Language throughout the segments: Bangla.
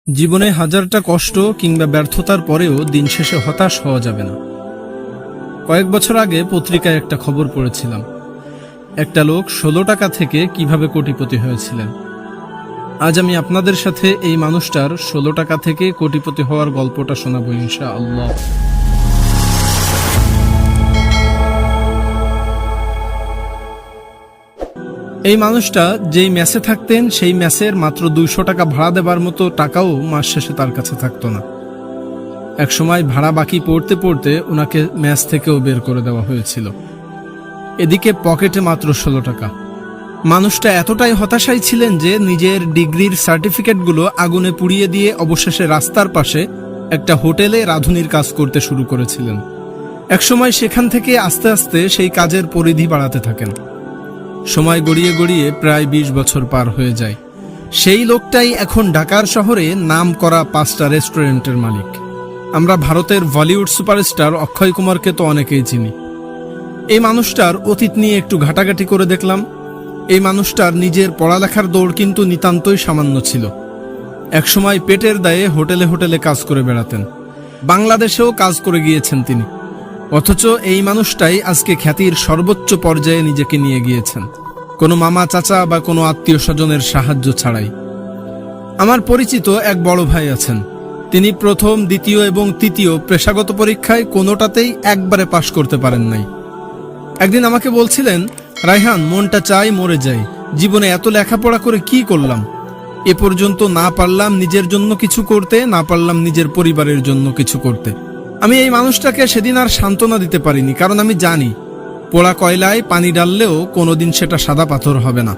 জীবনে হাজারটা কষ্ট কিংবা ব্যর্থতার পরেও দিন শেষে হতাশ হওয়া যাবে না। কয়েক বছর আগে পত্রিকায় একটা খবর পড়েছিলাম, একটা লোক 16 টাকা থেকে কিভাবে কোটিপতি হয়েছিলেন। আজ আমি আপনাদের সাথে এই মানুষটার 16 টাকা থেকে কোটিপতি হওয়ার গল্পটা শোনাবো ইনশাআল্লাহ। এই মানুষটা যেই মেসে থাকতেন সেই মেসের মাত্র 200 টাকা ভাড়া দেবার মতো টাকাও মাস শেষে তার কাছে থাকতো না। একসময় ভাড়া বাকি পড়তে পড়তে ওনাকে মেস থেকেও বের করে দেওয়া হয়েছিল। এদিকে পকেটে মাত্র 16 টাকা। মানুষটা এতটাই হতাশায় ছিলেন যে নিজের ডিগ্রির সার্টিফিকেটগুলো আগুনে পুড়িয়ে দিয়ে অবশেষে রাস্তার পাশে একটা হোটেলে রাঁধুনির কাজ করতে শুরু করেছিলেন। একসময় সেখান থেকে আস্তে আস্তে সেই কাজের পরিধি বাড়াতে থাকেন। সময় গড়িয়ে গড়িয়ে প্রায় 20 বছর পার হয়ে যায়। সেই লোকটাই এখন ঢাকার শহরে নাম করা 5টা রেস্টুরেন্টের মালিক। আমরা ভারতের বলিউড সুপারস্টার অক্ষয় কুমারকে তো অনেকেই চিনি। এই মানুষটার অতীত নিয়ে একটু ঘাটাঘাটি করে দেখলাম। এই মানুষটার নিজের পড়ালেখার দৌড় কিন্তু নিতান্তই সামান্য ছিল। একসময় পেটের দায়ে হোটেলে হোটেলে কাজ করে বেড়াতেন। বাংলাদেশেও কাজ করে গিয়েছেন তিনি। অথচ এই মানুষটাই আজকে খ্যাতির সর্বোচ্চ পর্যায়ে নিজেকে নিয়ে গিয়েছেন, কোনো মামা চাচা বা কোনো আত্মীয় স্বজনের সাহায্য ছাড়াই। আমার পরিচিত এক বড় ভাই আছেন। তিনি প্রথম, দ্বিতীয় এবং তৃতীয় পেশাগত পরীক্ষায় কোনোটাতেই একবারে পাশ করতে পারেন নাই। একদিন আমাকে বলছিলেন, রায়হান, মনটা চাই মরে যাই, জীবনে এত লেখাপড়া করে কি করলাম? এ পর্যন্ত না পারলাম নিজের জন্য কিছু করতে, না পারলাম নিজের পরিবারের জন্য কিছু করতে। আমি এই মানুষটাকে সেদিন আর সান্ত্বনা দিতে পারিনি, কারণ আমি জানি পোড়া কয়লায় পানি ডাললেও কোনোদিন সেটা সাদা পাথর হবে না।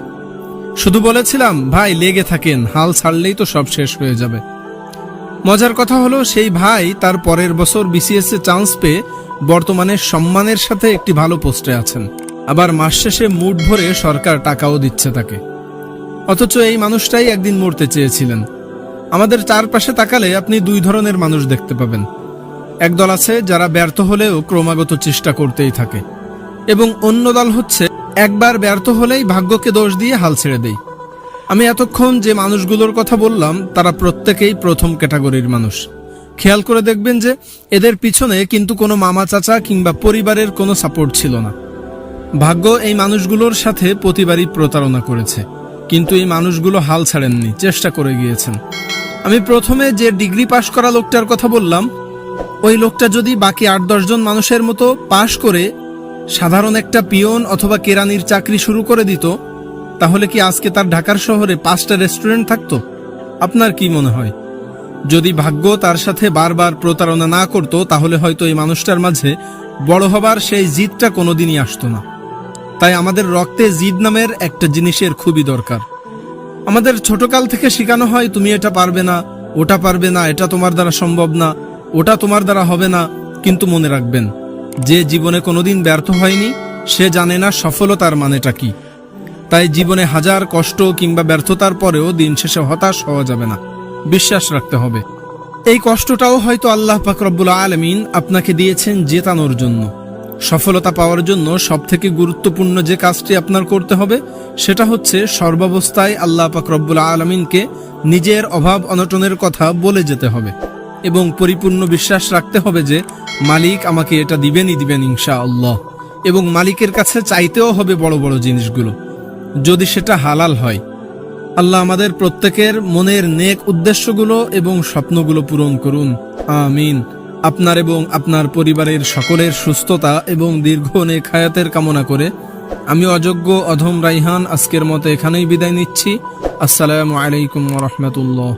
শুধু বলেছিলাম, ভাই লেগে থাকেন, হাল ছাড়লেই তো সব শেষ হয়ে যাবে। মজার কথা হলো, সেই ভাই তার পরের বছর বিসিএস এ চান্স পেয়ে বর্তমানে সম্মানের সাথে একটি ভালো পোস্টে আছেন। আবার মাস শেষে মুঠ ভরে সরকার টাকাও দিচ্ছে তাকে। অথচ এই মানুষটাই একদিন মরতে চেয়েছিলেন। আমাদের চারপাশে তাকালে আপনি দুই ধরনের মানুষ দেখতে পাবেন। একদল আছে যারা ব্যর্থ হলেও ক্রমাগত চেষ্টা করতেই থাকে, এবং অন্য দল হচ্ছে একবার ব্যর্থ হলেই ভাগ্যকে দোষ দিয়ে হাল ছেড়ে দেয়। আমি এতক্ষণ যে মানুষগুলোর কথা বললাম তারা প্রত্যেকেই প্রথম ক্যাটাগরির মানুষ। খেয়াল করে দেখবেন যে এদের পিছনে কিন্তু কোনো মামা চাচা কিংবা পরিবারের কোনো সাপোর্ট ছিল না। ভাগ্য এই মানুষগুলোর সাথে প্রতিবারই প্রতারণা করেছে, কিন্তু এই মানুষগুলো হাল ছাড়েননি, চেষ্টা করে গিয়েছেন। আমি প্রথমে যে ডিগ্রি পাশ করা লোকটার কথা বললাম, ওই লোকটা যদি বাকি 8-10 জন মানুষের মতো পাশ করে সাধারণ একটা পিয়ন অথবা কেরানির চাকরি শুরু করে দিত, তাহলে কি আজকে তার ঢাকার শহরে 5টা রেস্টুরেন্ট থাকতো? আপনার কি মনে হয়? যদি ভাগ্য তার সাথে বারবার প্রতারণা না করত, তাহলে হয়তো এই মানুষটার মাঝে বড় হবার সেই জিদটা কোনোদিনই আসতো না। তাই আমাদের রক্তে জিদ নামের একটা জিনিসের খুবই দরকার। আমাদের ছোটকাল থেকে শেখানো হয়, তুমি এটা পারবে না, ওটা পারবে না, এটা তোমার দ্বারা সম্ভব না, ওটা তোমার দ্বারা হবে না। কিন্তু মনে রাখবেন, যে জীবনে কোনোদিন ব্যর্থ হয়নি সে জানে না সফলতার মানেটা কি। তাই জীবনে হাজার কষ্ট কিংবা ব্যর্থতার পরেও দিন শেষে হতাশ হওয়া যাবে না, বিশ্বাস রাখতে হবে। এই কষ্টটাও হয়তো আল্লাহ পাক রব্বুল আলামিন আপনাকে দিয়েছেন জেতানোর জন্য। সফলতা পাওয়ার জন্য সবথেকে গুরুত্বপূর্ণ যে কাজটি আপনার করতে হবে সেটা হচ্ছে সর্বাবস্থায় আল্লাহ পাক রব্বুল আলামিনকে নিজের অভাব অনটনের কথা বলে যেতে হবে, এবং পরিপূর্ণ বিশ্বাস রাখতে হবে যে মালিক আমাকে এটা দিবেনই দিবেন ইনশাআল্লাহ। এবং মালিকের কাছে চাইতেও হবে বড় বড় জিনিসগুলো, যদি সেটা হালাল হয়। আল্লাহ আমাদের প্রত্যেকের মনের নেক উদ্দেশ্যগুলো এবং স্বপ্নগুলো পূরণ করুন, আমিন। আপনার এবং আপনার পরিবারের সকলের সুস্থতা এবং দীর্ঘ নেক হায়াতের কামনা করে আমি অযোগ্য অধম রায়হান আজকের মতো এখানেই বিদায় নিচ্ছি। আসসালামু আলাইকুম ওয়া রাহমাতুল্লাহ।